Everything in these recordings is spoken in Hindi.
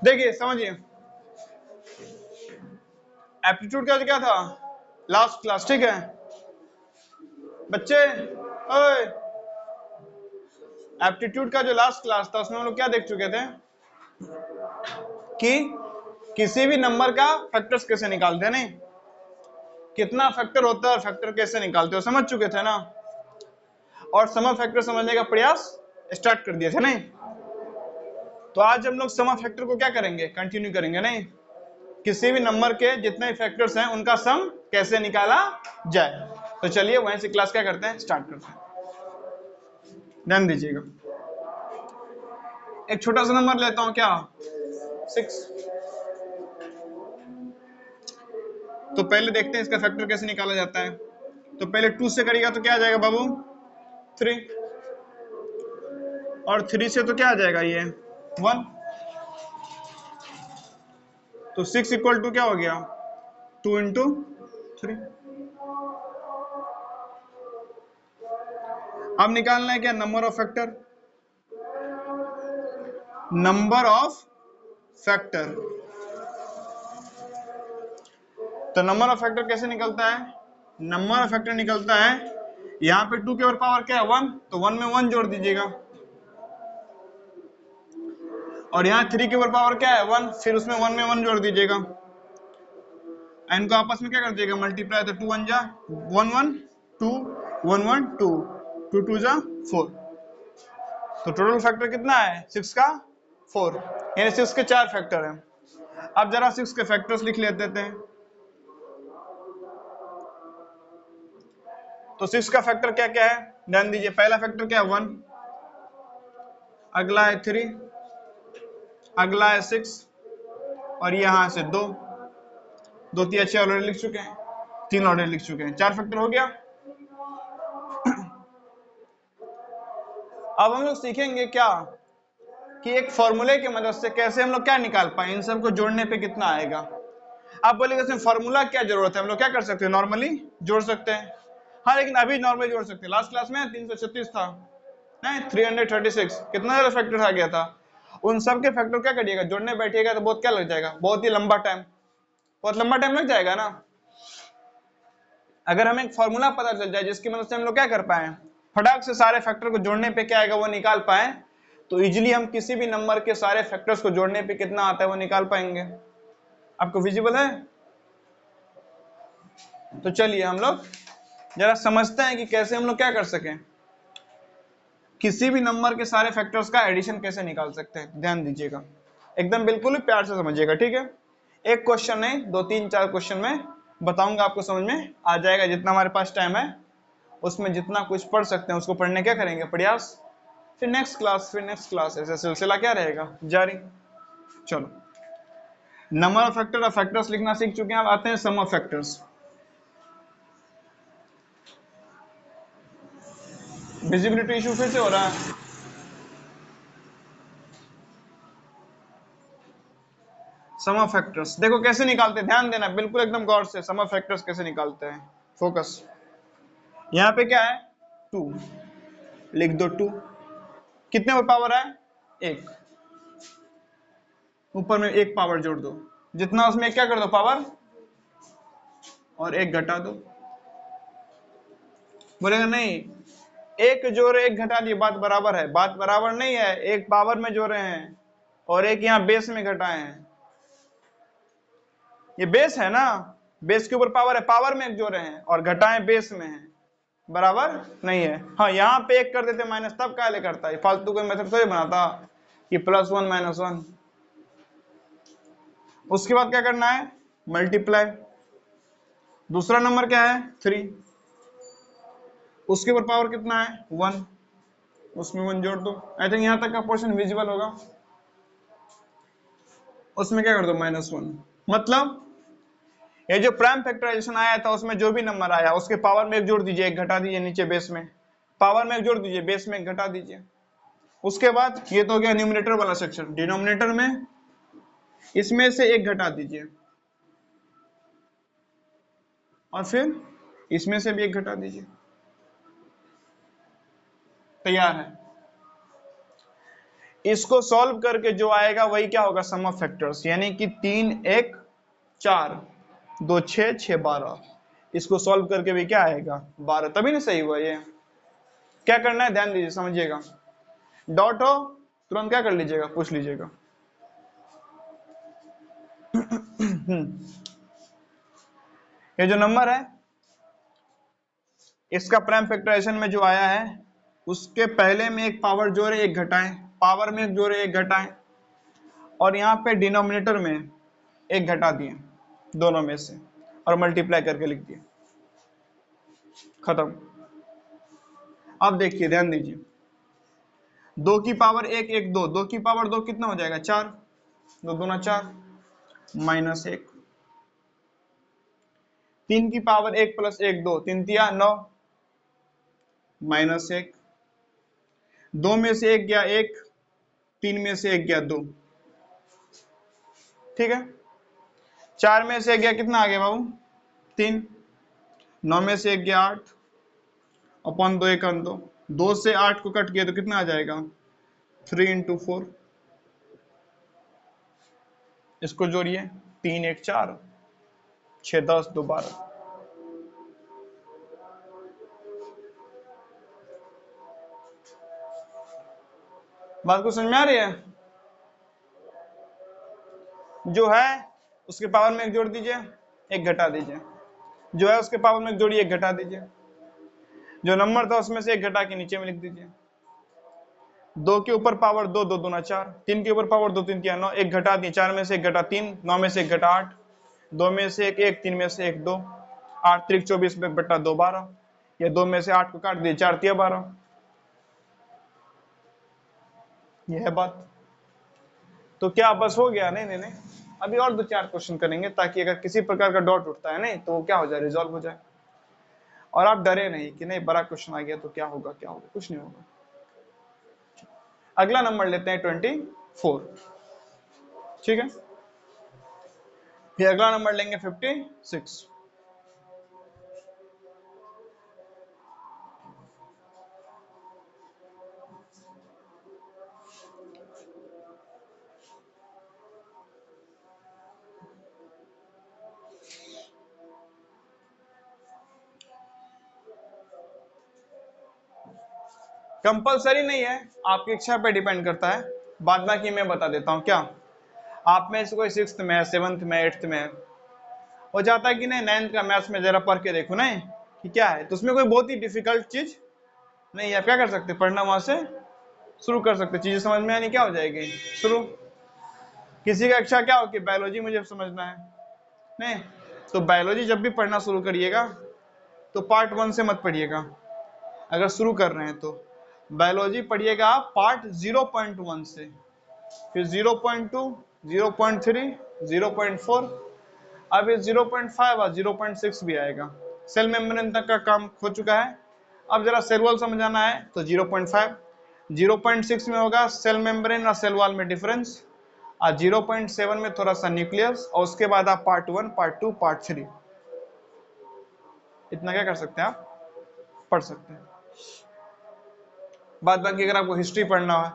देखिए समझिए, एप्टीट्यूड का क्या था, लास्ट क्लास, ठीक है बच्चे, ओए, एप्टीट्यूड का जो लास्ट क्लास था उसमें हम लोग क्या देख चुके थे कि किसी भी नंबर का फैक्टर्स कैसे निकालते हैं, नहीं कितना फैक्टर होता है और फैक्टर कैसे निकालते हो समझ चुके थे ना, और सम ऑफ फैक्टर समझने का प्रयास स्टार्ट कर दिए थे नहीं। तो आज हम लोग सम ऑफ फैक्टर को क्या करेंगे, कंटिन्यू करेंगे नहीं, किसी भी नंबर के जितने फैक्टर्स हैं उनका सम कैसे निकाला जाए। तो चलिए वहीं से क्लास क्या करते हैं, स्टार्ट करते हैं। ध्यान दीजिएगा, एक छोटा सा नंबर लेता हूं क्या, 6। तो पहले देखते हैं इसका फैक्टर कैसे निकाला जाता है। तो पहले 2 से करेगा तो क्या आ जाएगा बाबू, 3, और 3 से तो क्या आ जाएगा ये 1। तो 6 इक्वल टू क्या हो गया, 2 इंटू 3। अब निकालना है क्या, number of factor, number of factor. तो नंबर ऑफ फैक्टर कैसे निकलता है, नंबर ऑफ फैक्टर निकलता है, यहाँ पे 2 के पावर क्या है 1, तो 1 में 1 जोड़ दीजिएगा, और यहाँ 3 के पावर क्या है 1, फिर उसमें 1 में 1 जोड़ दीजिएगा, इनको आपस में क्या कर दीजिएगा मल्टीप्लाई, तो 2 1 जा 1 1 2 1 1 2 2 2 जा 4। तो टोटल फैक्टर कितना है 6 का 4, यानी 6 के 4 फैक्टर हैं। अब जरा 6 के फैक्टर्स लिख लेते थे। तो 6 का फैक्टर क्या क्या है, ध्यान दीजिए, पहला फैक्टर क्या है 1, अगला है 3, अगला है 6, और यहां से 2 2 3 अच्छे ऑलरेडी लिख चुके हैं, 3 ऑलरेडी लिख चुके हैं, 4 फैक्टर हो गया। अब हम लोग सीखेंगे क्या कि एक फॉर्मूले की मदद से कैसे हम लोग क्या निकाल पाए, इन सबको जोड़ने पे कितना आएगा। आप बोलेंगे इसमें फॉर्मूला क्या जरूरत है, हम लोग क्या कर सकते हैं, नॉर्मली जोड़ सकते हैं। हाँ लेकिन अभी नॉर्मली जोड़ सकते हैं, लास्ट क्लास में 336 था, नहीं 336 कितना ज्यादा फैक्टर आ गया था, उन सब के फैक्टर क्या करिएगा, जोड़ने बैठिएगा तो बहुत क्या लग जाएगा, बहुत ही लंबा टाइम, बहुत लंबा टाइम लग जाएगा ना। अगर हमें एक फॉर्मूला पता चल जाए जिसकी मदद से हम लोग क्या कर पाए, फटाक से सारे फैक्टर को जोड़ने पे क्या आएगा वो निकाल पाए, तो इजीली हम किसी भी नंबर के सारे फैक्टर्स को जोड़ने पे कितना आता है वो निकाल पाएंगे। आपको विजिबल है? तो चलिए हम लोग जरा समझते हैं कि कैसे हम लोग क्या कर सकें, किसी भी नंबर के सारे फैक्टर्स का एडिशन कैसे निकाल सकते हैं। ध्यान दीजिएगा, एकदम बिल्कुल ही प्यार से समझिएगा, ठीक है। एक क्वेश्चन नहीं, 2 3 4 क्वेश्चन में बताऊंगा, आपको समझ में आ जाएगा। जितना हमारे पास टाइम है उसमें जितना कुछ पढ़ सकते हैं उसको पढ़ने क्या करेंगे प्रयास, फिर नेक्स्ट क्लास, ऐसे सिलसिला क्या रहेगा जारी। चलो, नंबर ऑफ फैक्टर और फैक्टर्स लिखना सीख चुके हैं, अब आते हैं सम ऑफ फैक्टर्स। विजिबिलिटी इशू फिर से हो रहा है। सम ऑफ फैक्टर्स देखो कैसे निकालते हैं, ध्यान देना बिल्कुल एकदम गौर से, सम ऑफ फैक्टर्स कैसे निकालते हैं, फोकस। यहाँ पे क्या है 2, लिख दो 2, कितने पर पावर है 1, ऊपर में 1 पावर जोड़ दो, जितना उसमें क्या कर दो पावर, और 1 घटा दो। बोलेगा नहीं, 1 जोड़े 1 घटा दिए, बात बराबर है, बात बराबर नहीं है, 1 पावर में जोड़े हैं और 1 यहाँ बेस में घटाए हैं, ये बेस है ना, बेस के ऊपर पावर है, पावर में 1 जोड़े हैं और घटाएं बेस में है, बराबर नहीं है। हाँ यहाँ पे 1 कर देते माइनस, तब क्या ले करता है, फालतू कोई मेथड तो ये बनाता कि +1 -1। उसके बाद क्या करना है मल्टीप्लाई, दूसरा नंबर क्या है 3, उसके ऊपर पावर कितना है 1, उसमें 1 जोड़ दो। आई थिंक यहाँ तक का पोर्शन विजिबल होगा। उसमें क्या कर दो -1, मतलब ये जो प्राइम फैक्टराइजेशन आया था उसमें जो भी नंबर आया उसके पावर में 1 जोड़ दीजिए, 1 घटा दीजिए, नीचे बेस में पावर में 1 जोड़ दीजिए, बेस में 1 घटा दीजिए। उसके बाद ये तो हो गया न्यूमरेटर वाला सेक्शन, डिनोमिनेटर में इसमें से 1 घटा दीजिए और फिर इसमें से भी 1 घटा दीजिए, तैयार है। इसको सॉल्व करके जो आएगा वही क्या होगा, सम ऑफ फैक्टर्स, यानी कि 3 1 4 2 6 6 12। इसको सॉल्व करके भी क्या आएगा 12, तभी ना सही हुआ ये। क्या करना है ध्यान दीजिए, समझिएगा। डॉट हो तुरंत क्या कर लीजिएगा, पूछ लीजिएगा। ये जो नंबर है इसका प्राइम फैक्टराइजेशन में जो आया है उसके पहले में एक पावर जोड़े एक घटाएं, पावर में एक जोड़े एक घटाएं, और यहाँ पे डिनोमिनेटर में एक घटा दिए दोनों में से और मल्टीप्लाई करके लिख दिए, खत्म। अब देखिए ध्यान दीजिए, 2 की पावर 1 1 2, 2 की पावर 2 कितना हो जाएगा 4, 2 दूना 4 -1, 3 की पावर 1 + 1 2, 3 तिया 9 -1, 2 में से 1 गया 1, 3 में से 1 गया 2, ठीक है। 4 में से 1 गया कितना आ गया बाबू 3, 9 में से 1 गया 8 अपन 2 1 2, 2 से 8 को कट किया तो कितना आ जाएगा 3 × 4। इसको जोड़िए 3 1 4 6 10 2 12। बात को समझ में आ रही है? जो है उसके पावर में एक जोड़ दीजिए एक घटा दीजिए, जो है उसके पावर में एक जोड़िए एक घटा दीजिए, जो नंबर था उसमें से एक घटा के नीचे में लिख दीजिए। 2 के ऊपर पावर 2 2 दूना 4, 3 के ऊपर पावर 2 3 9, एक घटा दिए, 4 में से एक घटा 3, 9 में से एक घटा 8, 2 में से एक 1, 3 में से एक 2, 8 3 24 में बटा 2 12, या 2 में से 8 को काट दिए 4 3 12। यह है बात। तो क्या बस हो गया? नहीं नहीं नहीं, अभी और 2-4 क्वेश्चन करेंगे ताकि अगर किसी प्रकार का डाउट उठता है नहीं तो क्या हो जाए, रिजॉल्व हो जाए। और आप डरे नहीं कि नहीं बड़ा क्वेश्चन आ गया तो क्या होगा, क्या होगा, कुछ नहीं होगा। अगला नंबर लेते हैं 24, ठीक है। फिर अगला नंबर लेंगे 56। कंपलसरी नहीं है, आपकी इच्छा पे डिपेंड करता है। बाद बाकी मैं बता देता हूँ। क्या आप में से कोई 6th में 7th में 8th में हो जाता है कि नहीं 9th का मैथ्स में जरा पढ़ के देखो नहीं कि क्या है, तो उसमें कोई बहुत ही डिफिकल्ट चीज नहीं है। आप क्या कर सकते, पढ़ना वहां से शुरू कर सकते, चीजें समझ में आनी क्या हो जाएगी शुरू। किसी का इच्छा क्या हो कि बायोलॉजी मुझे समझना है, नहीं तो बायोलॉजी जब भी पढ़ना शुरू करिएगा तो पार्ट 1 से मत पढ़िएगा। अगर शुरू कर रहे हैं तो बायोलॉजी पढ़िएगा आप पार्ट 0.1 से, फिर 0.2 0.3 0.4, अब ये 0.5 और 0.6 भी आएगा। सेल मेम्ब्रेन तक का काम हो चुका है, अब जरा सेल वॉल समझाना है तो 0.5 0.6 में होगा सेल मेम्ब्रेन और सेल वॉल में डिफरेंस, और 0.7 में थोड़ा सा न्यूक्लियस, और उसके बाद आप पार्ट 1 पार्ट 2 पार्ट 3 इतना क्या कर सकते हैं आप पढ़ सकते हैं। बाद बाकी अगर आपको हिस्ट्री पढ़ना हो,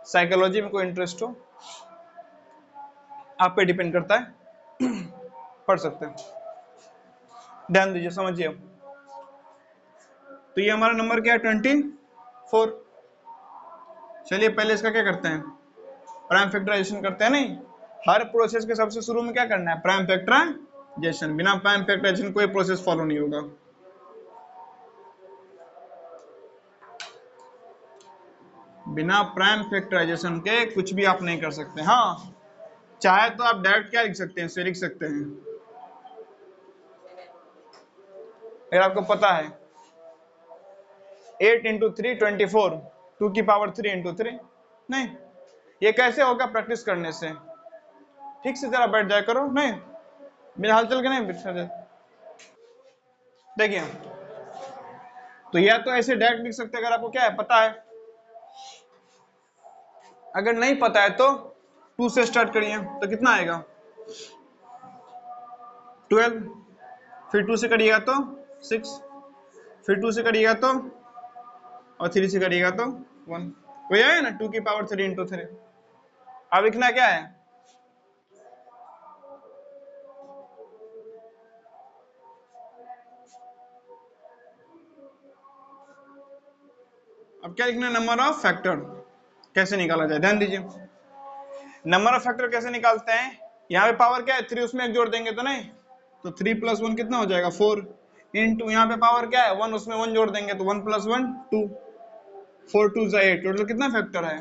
साइकोलॉजी में कोई इंटरेस्ट हो, आप पे डिपेंड करता है, पढ़ सकते हैं। ध्यान दीजिए समझिए। तो ये हमारा नंबर क्या है 24। चलिए पहले इसका क्या करते हैं, प्राइम फैक्टराइजेशन करते हैं। नहीं, हर प्रोसेस के सबसे शुरू में क्या करना है, प्राइम फैक्टराइजेशन। बिना प्राइम फैक्टराइजेशन कोई प्रोसेस फॉलो नहीं होगा। बिना प्राइम फैक्टराइजेशन के कुछ भी आप नहीं कर सकते। हाँ चाहे तो आप डायरेक्ट क्या लिख सकते हैं, से लिख सकते हैं। अगर आपको पता है 8 × 3 24, 2 की पावर 3 × 3, नहीं ये कैसे होगा, प्रैक्टिस करने से। ठीक से जरा बैठ जाया करो, नहीं बिना हलचल के नहीं बैठ जाए। देखिए तो या तो ऐसे डायरेक्ट लिख सकते हैं अगर आपको क्या है पता है, अगर नहीं पता है तो 2 से स्टार्ट करिए तो कितना आएगा 12, फिर 2 से करिएगा तो 6, फिर 2 से करिएगा तो, और 3 से करिएगा तो 1। वही है ना 2 की पावर 3 इंटू 3। अब लिखना क्या है, अब क्या लिखना है, नंबर ऑफ फैक्टर कैसे निकाला जाए। ध्यान दीजिए, नंबर ऑफ फैक्टर कैसे निकालते हैं, यहाँ पे पावर क्या है 3, उसमें एक जोड़ देंगे तो नहीं, तो 3 + 1 कितना हो जाएगा 4 इंटू यहाँ पे पावर क्या है 1, उसमें 1 जोड़ देंगे तो 1 + 1 2, 4 2 8, टोटल कितना फैक्टर है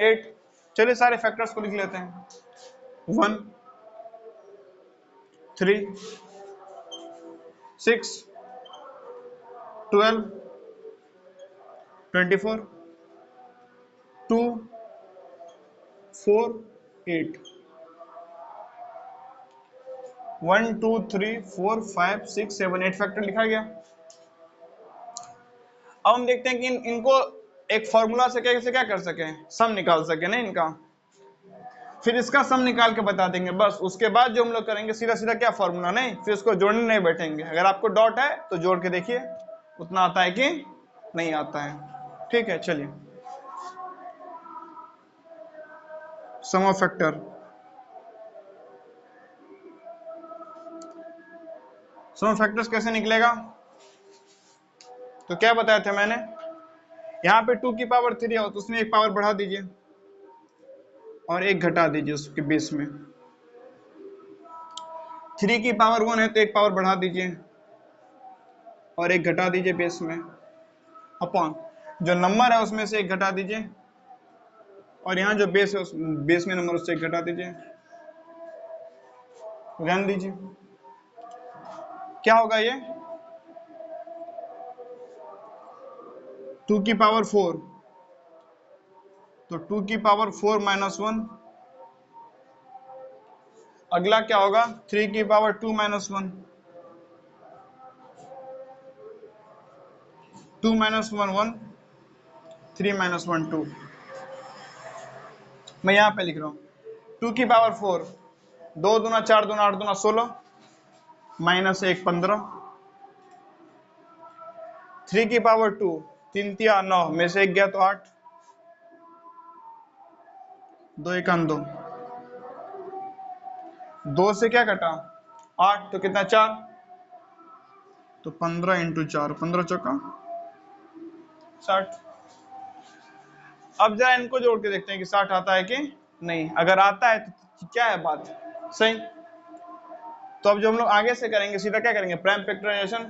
8। चलिए सारे फैक्टर्स को लिख लेते हैं, 1 3 6 12 24 2 4 8, 1 2 3 4 5 6 7 8 फैक्टर लिखा गया। अब हम देखते हैं कि इनको एक फॉर्मूला से कैसे क्या कर सके, सम निकाल सके ना इनका, फिर इसका सम निकाल के बता देंगे। बस उसके बाद जो हम लोग करेंगे सीधा सीधा क्या फॉर्मूला, नहीं फिर उसको जोड़ने नहीं बैठेंगे। अगर आपको डॉट है तो जोड़ के देखिए उतना आता है कि नहीं आता है। ठीक है, चलिए sum of factor, sum of factors कैसे निकलेगा, तो क्या बताया था मैंने, यहाँ पे 2 की पावर 3 हो तो उसमें एक पावर बढ़ा दीजिए और एक घटा दीजिए उसके बेस में। 3 की पावर 1 है तो एक पावर बढ़ा दीजिए और एक घटा दीजिए बेस में, अपॉन जो नंबर है उसमें से एक घटा दीजिए और यहाँ जो बेस है उस बेस में नंबर उससे एक घटा दीजिए, ध्यान दीजिए क्या होगा ये 2 की पावर 4, तो 2 की पावर 4 - 1, अगला क्या होगा 3 की पावर 2 - 1, 2 - 1 1, 3 - 1 2। मैं यहाँ पे लिख रहा हूँ 2 की पावर 4, 2 दूना 4 दूना 8 दूना 16, -1 15, 3 की पावर 2, 3 तिया 9 में से एक गया तो 8, 2 1 2, 2 से क्या कटा 8 तो कितना 4, तो 15 इंटू 4, 15 चौका 60। अब जरा इनको जोड़ के देखते हैं कि 60 आता है कि नहीं, अगर आता है तो क्या है बात सही। तो अब जो हम लोग आगे से करेंगे सीधा क्या करेंगे, प्राइम फैक्टराइजेशन,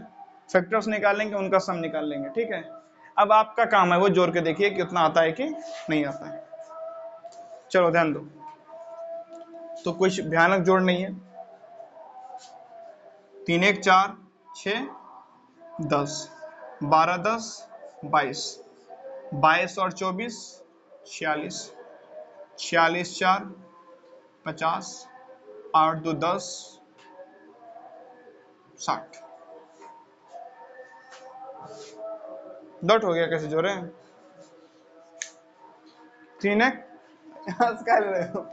फैक्टर्स निकालेंगे उनका सम निकाल लेंगे। ठीक है, अब आपका काम है वो जोड़ के देखिए कितना आता है कि नहीं आता है। चलो ध्यान दो, तो कुछ भयानक जोड़ नहीं है, 3 1 4 6 10, 12 10 22, 22 और 24 46, 46 4 50, 8 2 10 60। डॉट हो गया, कैसे जोड़े 3 1 कर रहे हो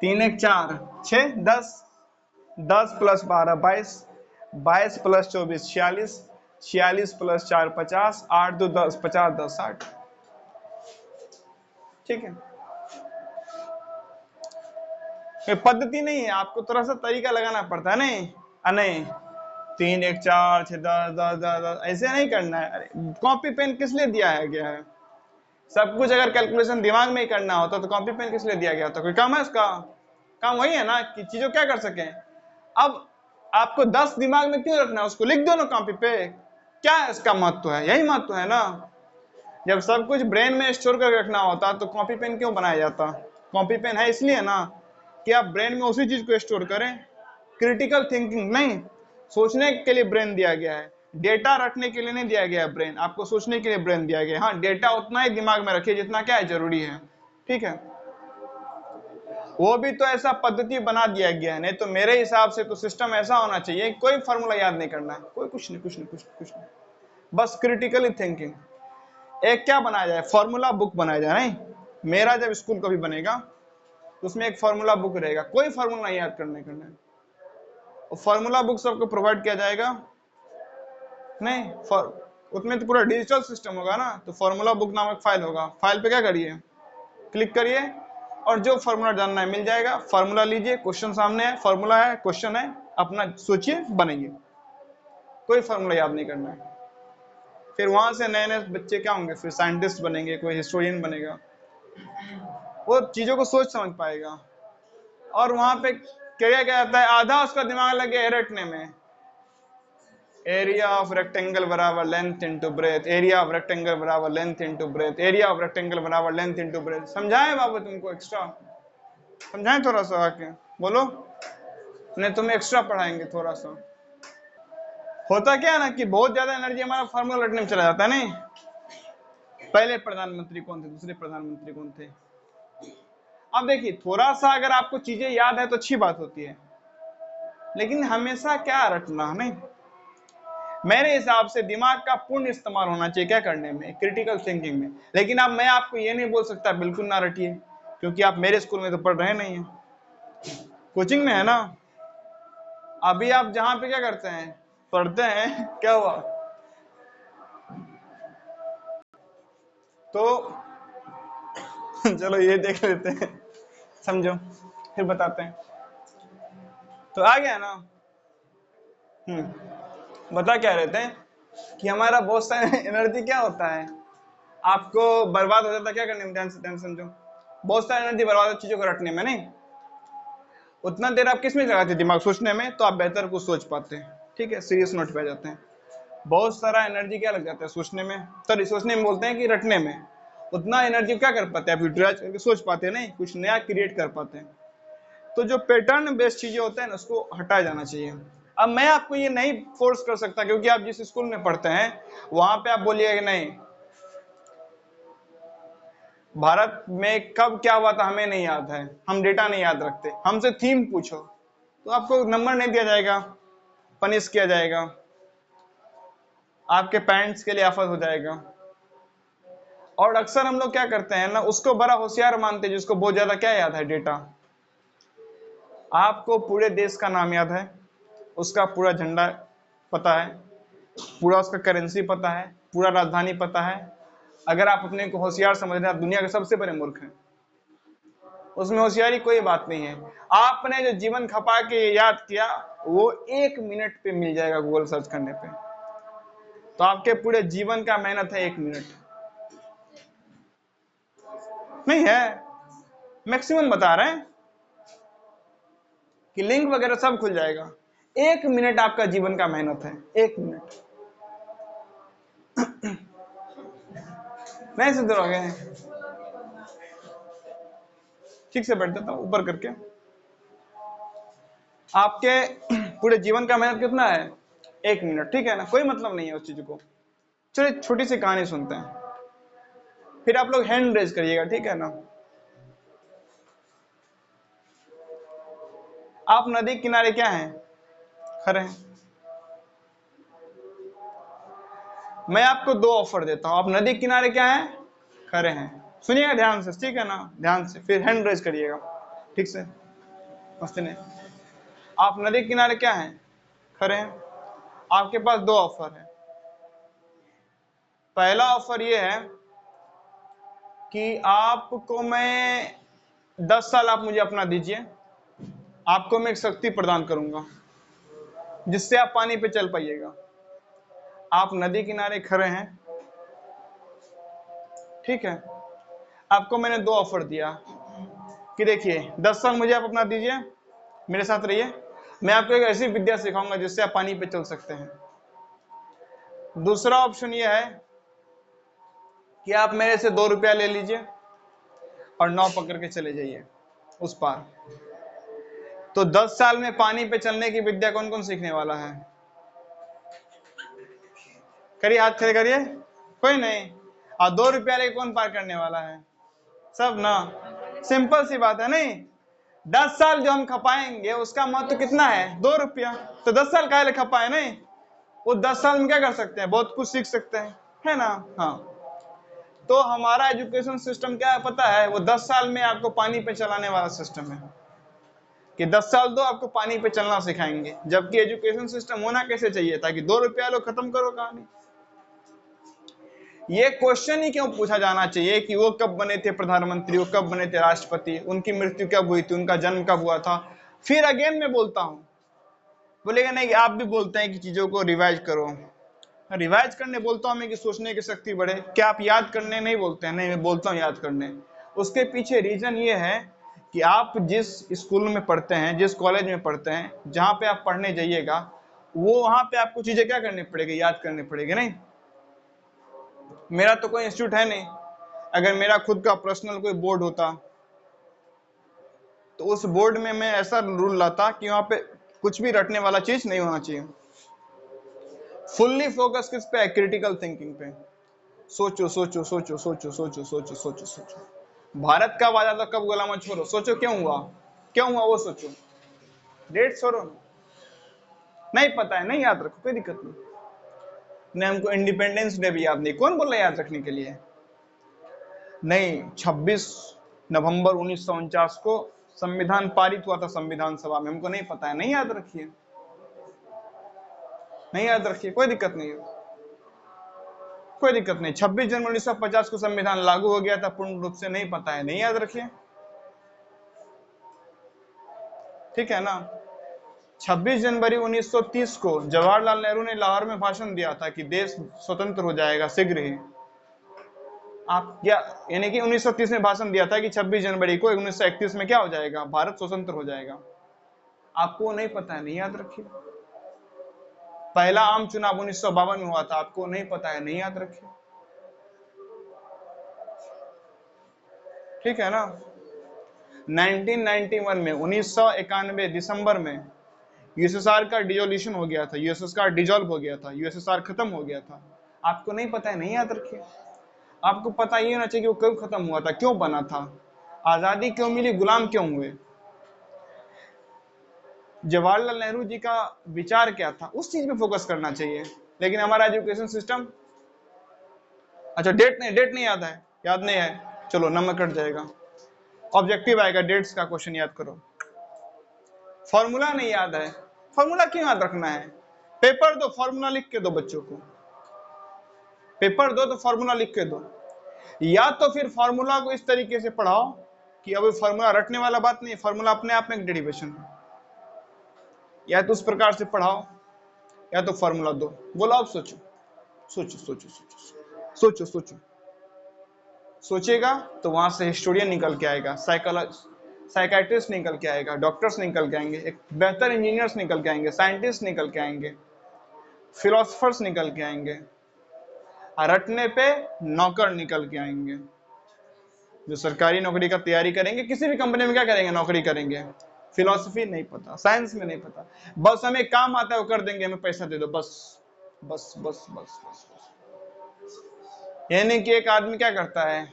3 1 4 6 10, 10 + 12 22, 22 + 24 46, 46 + 4 50, 8 2 10 50 10 60। ठीक है, ये पद्धति नहीं है, आपको थोड़ा सा तरीका लगाना पड़ता है। नहीं नहीं 3 1 4 6 10 10 10 10 ऐसे नहीं करना है। अरे कॉपी पेन किस लिए दिया है गया है, सब कुछ अगर कैलकुलेशन दिमाग में ही करना होता तो कॉपी पेन किस लिए दिया गया था, कोई काम है उसका, काम वही है ना कि चीजों क्या कर सके। अब आपको 10 दिमाग में क्यों रखना है, उसको लिख दो ना कॉपी पे, क्या है इसका महत्व है, यही महत्व है ना। जब सब कुछ ब्रेन में स्टोर करके रखना होता तो कॉपी पेन क्यों बनाया जाता, कॉपी पेन है इसलिए ना कि आप ब्रेन में उसी चीज को स्टोर करें। क्रिटिकल थिंकिंग नहीं, सोचने के लिए ब्रेन दिया गया है, डेटा रखने के लिए नहीं दिया गया है ब्रेन, आपको सोचने के लिए ब्रेन दिया गया है। हाँ डेटा उतना ही दिमाग में रखिए जितना क्या है जरूरी है। ठीक है, वो भी तो ऐसा पद्धति बना दिया गया है, नहीं तो मेरे हिसाब से तो सिस्टम ऐसा होना चाहिए कोई फॉर्मूला याद नहीं करना है, कोई कुछ नहीं कुछ नहीं कुछ कुछ नहीं, बस क्रिटिकली थिंकिंग। एक क्या बनाया जाए, फॉर्मूला बुक बनाया जाए। नहीं, मेरा जब स्कूल कभी बनेगा तो उसमें एक फॉर्मूला बुक रहेगा, कोई फॉर्मूला नहीं याद करने करना है, फॉर्मूला बुक सबको प्रोवाइड किया जाएगा। नहीं उसमें तो पूरा डिजिटल सिस्टम होगा ना, तो फॉर्मूला बुक नामक फाइल होगा, फाइल पे क्या करिए, क्लिक करिए और जो फॉर्मूला जानना है मिल जाएगा, फॉर्मूला लीजिए, क्वेश्चन सामने है, फॉर्मूला है, क्वेश्चन है, अपना सोचिए बनाइए, कोई फॉर्मूला याद नहीं करना है। फिर वहां से नए नए बच्चे क्या होंगे, फिर साइंटिस्ट बनेंगे, कोई हिस्टोरियन बनेगा, वो चीजों को सोच समझ पाएगा। और वहां पे क्या क्या आता है, आधा उसका दिमाग लगे रटने में, एरिया ऑफ रेक्टेंगल बराबर length into breadth, area of rectangle बराबर length into breadth, area of rectangle बराबर लेंथ इनटू ब्रेथ। समझाएं बाबू तुमको एक्स्ट्रा, समझाएं थोड़ा सा आके बोलो, नहीं तुम्हें एक्स्ट्रा पढ़ाएंगे थोड़ा सा। होता क्या है ना कि बहुत ज्यादा एनर्जी हमारा फार्मूला रटने में चला जाता है। नहीं, पहले प्रधानमंत्री कौन थे, दूसरे प्रधानमंत्री कौन थे। अब देखिए थोड़ा सा अगर आपको चीजें याद है तो अच्छी बात होती है, लेकिन हमेशा क्या रटना नहीं। मेरे हिसाब से दिमाग का पूर्ण इस्तेमाल होना चाहिए क्या करने में, क्रिटिकल थिंकिंग में। लेकिन अब मैं आपको ये नहीं बोल सकता बिल्कुल ना रटिए, क्योंकि आप मेरे स्कूल में तो पढ़ रहे नहीं है, कोचिंग में है ना। अभी आप जहां पे क्या करते हैं, पढ़ते हैं, क्या हुआ तो चलो ये देख लेते हैं, समझो फिर बताते हैं। तो आ गया ना। बता क्या रहते हैं कि हमारा बहुत सारा एनर्जी क्या होता है, आपको बर्बाद हो जाता है क्या करने में, ध्यान से समझो। बहुत सारी एनर्जी बर्बाद होती है चीजों को रटने में। नहीं, उतना देर आप किस में लगाते हैं, दिमाग सोचने में, तो आप बेहतर कुछ सोच पाते हैं। ठीक है, सीरियस नोट पे आ जाते हैं। बहुत सारा एनर्जी क्या लग जाता है सोचने में, सॉरी सोचने में बोलते हैं कि रटने में। उतना एनर्जी क्या कर पाते हैं आप, यूटिलाइज करके सोच पाते हैं, नहीं कुछ नया क्रिएट कर पाते हैं। तो जो पैटर्न बेस्ड चीजें होते हैं ना, उसको हटाया जाना चाहिए। अब मैं आपको ये नहीं फोर्स कर सकता, क्योंकि आप जिस स्कूल में पढ़ते हैं वहां पे आप बोलिएगा कि नहीं भारत में कब क्या हुआ था हमें नहीं याद है, हम डेटा नहीं याद रखते, हमसे थीम पूछो, तो आपको नंबर नहीं दिया जाएगा, पनिश किया जाएगा, आपके पेरेंट्स के लिए आफत हो जाएगा। और अक्सर हम लोग क्या करते हैं ना, उसको बड़ा होशियार मानते हैं जिसको बहुत ज्यादा क्या याद है, डेटा। आपको पूरे देश का नाम याद है, उसका पूरा झंडा पता है, पूरा उसका करेंसी पता है, पूरा राजधानी पता है। अगर आप अपने को होशियार समझ रहे हैं, आप दुनिया के सबसे बड़े मूर्ख हैं, उसमें होशियारी कोई बात नहीं है। आपने जो जीवन खपा के याद किया वो 1 मिनट पे मिल जाएगा गूगल सर्च करने पे, तो आपके पूरे जीवन का मेहनत है 1 मिनट नहीं है, मैक्सिमम बता रहे हैं कि लिंक वगैरह सब खुल जाएगा। 1 मिनट आपका जीवन का मेहनत है, 1 मिनट। नहीं सुधरोगे, ठीक से बैठ जाता हूं ऊपर करके। आपके पूरे जीवन का मेहनत कितना है, 1 मिनट, ठीक है ना, कोई मतलब नहीं है उस चीज को। चलिए छोटी सी कहानी सुनते हैं, फिर आप लोग हैंड रेज करिएगा, ठीक है ना। आप नदी किनारे क्या हैं, खड़े हैं। मैं आपको 2 ऑफर देता हूं, आप नदी किनारे क्या हैं, खड़े हैं। सुनिएगा ध्यान से, ठीक है ना, ध्यान से, फिर हैंड रेज करिएगा, ठीक से, मस्ती नहीं। आप नदी किनारे क्या हैं, खड़े हैं। आपके पास 2 ऑफर है। पहला ऑफर ये है कि आपको मैं 10 साल आप मुझे अपना दीजिए, आपको मैं एक शक्ति प्रदान करूंगा जिससे आप पानी पे चल पाइएगा। आप नदी किनारे खड़े हैं, ठीक है। आपको मैंने 2 ऑफर दिया कि देखिए 10 साल मुझे आप अपना दीजिए, मेरे साथ रहिए, मैं आपको एक ऐसी विद्या सिखाऊंगा जिससे आप पानी पे चल सकते हैं। दूसरा ऑप्शन यह है कि आप मेरे से 2 रुपया ले लीजिए और नाव पकड़ के चले जाइए उस पार। तो 10 साल में पानी पे चलने की विद्या कौन कौन सीखने वाला है, करिए हाथ खड़े करिए, कोई नहीं। और 2 रुपया लेके कौन पार करने वाला है, सब ना। सिंपल सी बात है। नहीं, 10 साल जो हम खपाएंगे उसका महत्व कितना है, 2 रुपया। तो 10 साल काहे खपाए, नहीं वो 10 साल में क्या कर सकते हैं, बहुत कुछ सीख सकते हैं, है ना। हाँ, तो हमारा एजुकेशन सिस्टम क्या है पता है, वो 10 साल में आपको पानी पे चलाने वाला सिस्टम है कि 10 साल दो, आपको पानी पे चलना सिखाएंगे। जबकि एजुकेशन सिस्टम होना कैसे चाहिए, ताकि 2 रुपया लो, खत्म करो कहानी। ये क्वेश्चन ही क्यों पूछा जाना चाहिए कि वो कब बने थे प्रधानमंत्री, वो कब बने थे राष्ट्रपति, उनकी मृत्यु कब हुई थी, उनका जन्म कब हुआ था। फिर अगेन मैं बोलता हूं, बोलेगा नहीं आप भी बोलते हैं कि चीजों को रिवाइज करो। रिवाइज करने बोलता हूं मैं कि सोचने की शक्ति बढ़े। क्या आप याद करने नहीं बोलते हैं? नहीं, मैं बोलता हूं याद करने। उसके पीछे रीजन ये है कि आप जिस स्कूल में पढ़ते हैं, जिस कॉलेज में पढ़ते हैं, जहां पे आप पढ़ने जाइएगा, वो वहां पे आपको चीजें क्या करनी पड़ेगी? याद करनी पड़ेगी। नहीं, मेरा तो कोई इंस्टीट्यूट है नहीं। अगर मेरा खुद का पर्सनल कोई बोर्ड होता तो उस बोर्ड में मैं ऐसा रूल लाता कि वहां पे कुछ भी रटने वाला चीज नहीं होना चाहिए। फुल्ली फोकस किस पे है? क्रिटिकल थिंकिंग पे। सोचो सोचो सोचो सोचो सोचो सोचो सोचो सोचो। भारत कब आजाद था, कब गुलाम छोड़ो, सोचो क्यों हुआ, क्यों हुआ वो सोचो। डेट छोड़ो, नहीं पता है नहीं याद रखो, कोई दिक्कत नहीं। नहीं, हमको इंडिपेंडेंस डे भी याद नहीं, कौन बोला याद रखने के लिए? नहीं, 26 नवंबर 1949 को संविधान पारित हुआ था संविधान सभा में, हमको नहीं पता है, नहीं याद रखिए, नहीं याद रखिए, कोई दिक्कत नहीं है, कोई दिक्कत नहीं। 26 जनवरी 1950 को संविधान लागू हो गया था पूर्ण रूप से, नहीं पता है, नहीं याद रखिए, ठीक है ना। 26 जनवरी 1930 को जवाहरलाल नेहरू ने लाहौर में भाषण दिया था कि देश स्वतंत्र हो जाएगा शीघ्र ही। आप क्या, यानी कि 1930 में भाषण दिया था कि 26 जनवरी को 1931 में क्या हो जाएगा? भारत स्वतंत्र हो जाएगा। आपको नहीं पता है, नहीं याद रखिए। पहला आम चुनाव 1952 में हुआ था, आपको नहीं पता है, नहीं याद रखिए, ठीक है ना। 1991 में 1991 दिसंबर में यूएसएसआर का डिसोल्यूशन हो गया था, यूएसएसआर डिजोल्व हो गया था, यूएसएसआर खत्म हो गया था। आपको नहीं पता है, नहीं याद रखिए। आपको पता ये होना चाहिए कि वो कब खत्म हुआ था, क्यों बना था, आजादी क्यों मिली, गुलाम क्यों हुए, जवाहरलाल नेहरू जी का विचार क्या था, उस चीज पे फोकस करना चाहिए। लेकिन हमारा एजुकेशन सिस्टम, अच्छा डेट नहीं याद है, याद नहीं है, चलो नंबर कट जाएगा। ऑब्जेक्टिव आएगा, डेट्स का क्वेश्चन याद करो। फॉर्मूला नहीं याद है, फॉर्मूला क्यों याद रखना है? पेपर दो, फॉर्मूला लिख के दो बच्चों को, पेपर दो तो फॉर्मूला लिख के दो। या तो फिर फॉर्मूला को इस तरीके से पढ़ाओ कि अब फॉर्मूला रटने वाला बात नहीं, फॉर्मूला अपने आप में एक डेरिवेशन है। या तो उस प्रकार से पढ़ाओ या तो फॉर्मूला दो। बोलो आप सोचो सोचो सोचो सोचो सोचो सोचो। सोचेगा तो वहां से हिस्टोरियन निकल के आएगा, साइकाइट्रिस्ट निकल के आएगा, डॉक्टर्स निकल के आएंगे, एक बेहतर इंजीनियर्स निकल के आएंगे, साइंटिस्ट निकल के आएंगे, फिलोसफर्स निकल के आएंगे, रटने पे नौकर निकल के आएंगे। जो सरकारी नौकरी का तैयारी करेंगे, किसी भी कंपनी में क्या करेंगे? नौकरी करेंगे। फिलोसफी नहीं पता, साइंस में नहीं पता, बस हमें काम आता है वो कर देंगे, हमें पैसा दे दो, बस बस बस बस बस, बस। यानी कि एक आदमी क्या करता है,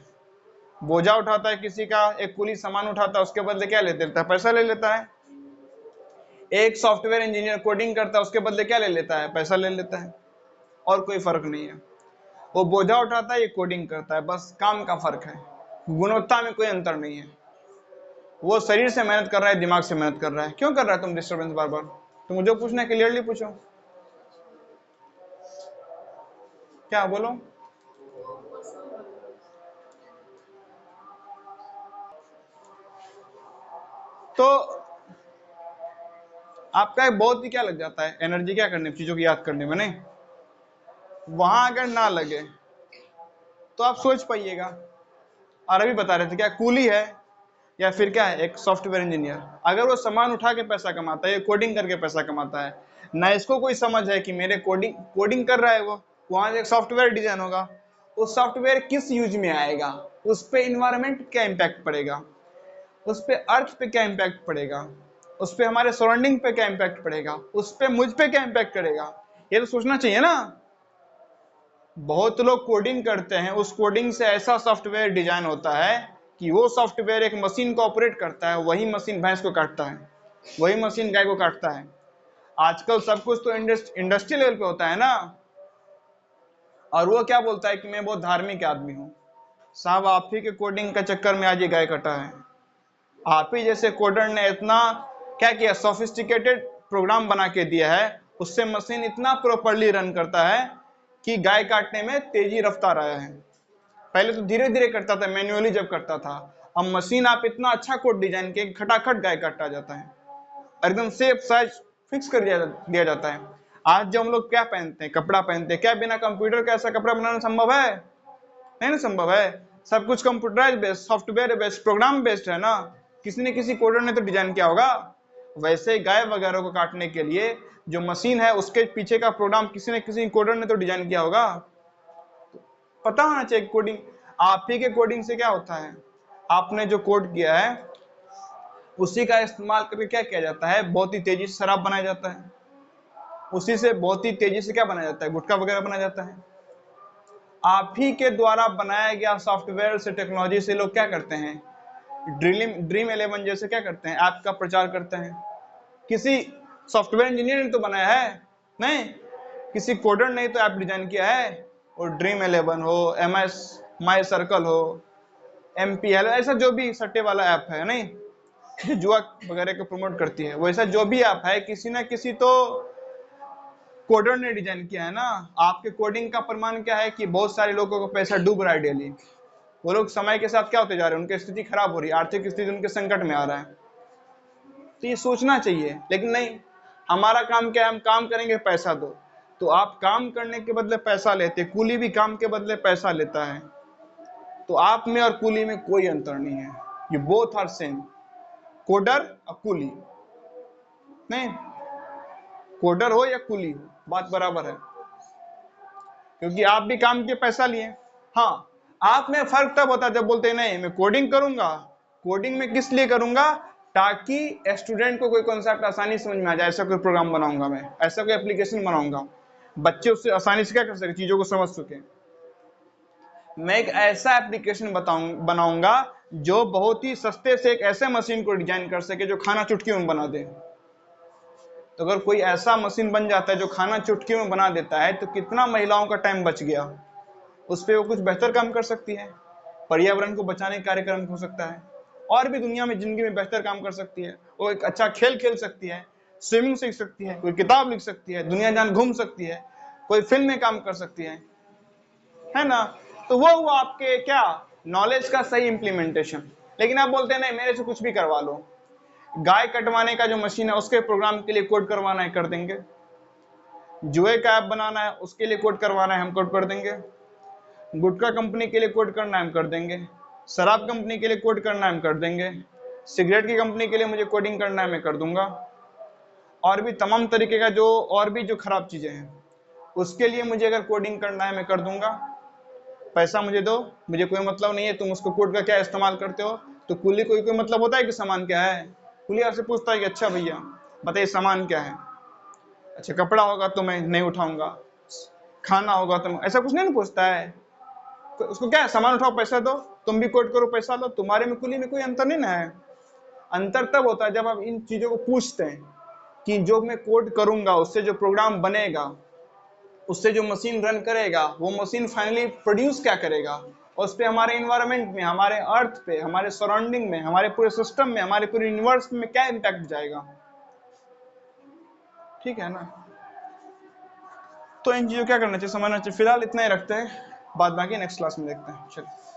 बोझा उठाता है किसी का, एक कुली सामान उठाता है, उसके बदले क्या ले लेता है? पैसा ले लेता है। एक सॉफ्टवेयर इंजीनियर कोडिंग करता है, उसके बदले क्या ले लेता है? पैसा ले लेता है। और कोई फर्क नहीं है, वो बोझा उठाता है, ये कोडिंग करता है, बस काम का फर्क है, गुणवत्ता में कोई अंतर नहीं है। वो शरीर से मेहनत कर रहा है, दिमाग से मेहनत कर रहा है। क्यों कर रहा है तुम डिस्टर्बेंस बार बार? तुम मुझे पूछना है, क्लियरली पूछो, क्या बोलो। तो आपका एक बहुत ही क्या लग जाता है, एनर्जी क्या करने, चीजों को याद करने में। नहीं, वहां अगर ना लगे तो आप सोच पाइएगा। और अभी बता रहे थे क्या, कूली है या फिर क्या है, एक सॉफ्टवेयर इंजीनियर, अगर वो सामान उठा के पैसा कमाता है, कोडिंग करके पैसा कमाता है, ना इसको कोई समझ है कि मेरे कोडिंग कर रहा है वो, वहां से एक सॉफ्टवेयर डिजाइन होगा, उस सॉफ्टवेयर किस यूज में आएगा, उस पे इन्वायरमेंट क्या इम्पैक्ट पड़ेगा, उस पे अर्थ पे क्या इम्पैक्ट पड़ेगा, उस पे हमारे सराउंडिंग पे क्या इम्पैक्ट पड़ेगा, उस पे मुझ पे क्या इम्पैक्ट करेगा, ये तो सोचना चाहिए ना। बहुत लोग कोडिंग करते हैं, उस कोडिंग से ऐसा सॉफ्टवेयर डिजाइन होता है कि वो सॉफ्टवेयर एक मशीन को ऑपरेट करता है, वही मशीन भैंस को काटता है, वही मशीन गाय को काटता है। आजकल सब कुछ तो इंडस्ट्री लेवल पे होता है ना। और वो क्या बोलता है कि मैं बहुत धार्मिक आदमी हूं। साहब, आप ही के कोडिंग का चक्कर में आज ये गाय कटा है। आप ही जैसे कोडर ने इतना क्या किया, सोफिस्टिकेटेड प्रोग्राम बना के दिया है, उससे मशीन इतना प्रॉपरली रन करता है कि गाय काटने में तेजी रफ्तार आया है। पहले तो धीरे धीरे करता था, मैन्युअली जब करता था। अब मशीन आप इतना अच्छा कोड डिजाइन के खटाखट गाय काटा जाता है, एकदम शेप साइज फिक्स कर दिया जाता है। आज जो हम लोग क्या पहनते हैं, कपड़ा पहनते हैं, क्या बिना कंप्यूटर का ऐसा कपड़ा बनाना संभव है? नहीं ना संभव है। सब कुछ computerise based, software based, program based है ना। किसी ने किसी कोडर ने तो डिजाइन किया होगा। वैसे गाय वगैरह को काटने के लिए जो मशीन है उसके पीछे का प्रोग्राम किसी ने किसी कोडर ने तो डिजाइन किया होगा। पता होना चाहिए कोडिंग। आप ही के कोडिंग से क्या होता है, आपने जो कोड किया है उसी का इस्तेमाल करके क्या किया जाता है, बहुत ही तेजी से शराब बनाया जाता है। उसी से बहुत ही तेजी से क्या बनाया जाता है, गुटखा वगैरह बनाया जाता है। आप ही के द्वारा बनाया गया सॉफ्टवेयर से, टेक्नोलॉजी से लोग क्या करते हैं, ड्रीम 11 जैसे क्या करते हैं, ऐप का प्रचार करते हैं। किसी सॉफ्टवेयर इंजीनियर ने तो बनाया है, नहीं किसी कोडर ने तो ऐप डिजाइन किया है। और ड्रीम 11 हो, MS माई सर्कल हो, MPL, ऐसा जो भी सट्टे वाला ऐप है नहीं, जो जुआ वगैरह को प्रमोट करती है, वैसा जो भी ऐप है किसी ना किसी तो कोडर ने डिजाइन किया है ना। आपके कोडिंग का प्रमाण क्या है कि बहुत सारे लोगों का पैसा डूब रहा है डेली। वो लोग समय के साथ क्या होते जा रहे हैं, उनकी स्थिति खराब हो रही है, आर्थिक स्थिति उनके संकट में आ रहा है। तो ये सोचना चाहिए, लेकिन नहीं, हमारा काम क्या है, हम काम करेंगे पैसा दो। तो आप काम करने के बदले पैसा लेते, कूली भी काम के बदले पैसा लेता है। तो आप में और कूली में कोई अंतर नहीं है, ये बोथ आर सेम। कोडर और कूली नहीं, कोडर हो या कूली हो बात बराबर है, क्योंकि आप भी काम के पैसा लिए। हाँ, आप में फर्क तब होता है जब बोलते हैं नहीं मैं कोडिंग करूंगा। कोडिंग में किस लिए करूंगा, ताकि स्टूडेंट को कोई कॉन्सेप्ट आसानी समझ में आ जाए, ऐसा कोई प्रोग्राम बनाऊंगा मैं, ऐसा कोई एप्लीकेशन बनाऊंगा, बच्चे उससे आसानी से क्या कर सके, चीजों को समझ सके। मैं एक ऐसा एप्लीकेशन बनाऊंगा जो बहुत ही सस्ते से एक ऐसे मशीन को डिजाइन कर सके जो खाना चुटकियों में बना दे। तो अगर कोई ऐसा मशीन बन जाता है जो खाना चुटकियों में बना देता है, तो कितना महिलाओं का टाइम बच गया, उस पर वो कुछ बेहतर काम कर सकती है, पर्यावरण को बचाने का कार्यक्रम हो सकता है, और भी दुनिया में जिंदगी में बेहतर काम कर सकती है। वो एक अच्छा खेल खेल सकती है, स्विमिंग सीख सकती है, कोई किताब लिख सकती है, दुनिया जान घूम सकती है, कोई फिल्म में काम कर सकती है ना। तो वो हुआ आपके क्या, नॉलेज का सही इंप्लीमेंटेशन। लेकिन आप बोलते हैं नहीं मेरे से कुछ भी करवा लो। गाय कटवाने का जो मशीन है उसके प्रोग्राम के लिए कोड करवाना है, कर देंगे। जुए का ऐप बनाना है उसके लिए कोड करवाना है, हम कोड कर देंगे। गुटखा कंपनी के लिए कोड करना है, हम कर देंगे। शराब कंपनी के लिए कोड करना है, हम कर देंगे। सिगरेट की कंपनी के लिए मुझे कोडिंग करना है, मैं कर दूंगा। और भी तमाम तरीके का जो और भी जो खराब चीजें हैं उसके लिए मुझे अगर कोडिंग करना है, मैं कर दूंगा। पैसा मुझे दो, मुझे कोई मतलब नहीं है तुम उसको कोड का क्या इस्तेमाल करते हो। तो कुली को कोई मतलब होता है कि सामान क्या है, कुली आपसे पूछता है कि अच्छा भैया बताइए सामान क्या है। अच्छा कपड़ा होगा तो मैं नहीं उठाऊंगा, खाना होगा तो ऐसा कुछ नहीं पूछता है। तो उसको क्या है, सामान उठाओ पैसा दो, तुम भी कोड करो पैसा लो। तुम्हारे में कुली में कोई अंतर नहीं ना है। अंतर तब होता है जब आप इन चीजों को पूछते हैं कि जो मैं कोड करूंगा उससे जो प्रोग्राम बनेगा, उससे जो मशीन रन करेगा, वो मशीन फाइनली प्रोड्यूस क्या करेगा, और उस पर हमारे इन्वायरमेंट में, हमारे अर्थ पे, हमारे सराउंडिंग में, हमारे पूरे सिस्टम में, हमारे पूरे यूनिवर्स में क्या इम्पैक्ट जाएगा। ठीक है ना। तो इन चीजों क्या करना चाहिए, समझना चाहिए। फिलहाल इतना ही रखते हैं, बाद बाकी नेक्स्ट क्लास में देखते हैं। चलिए।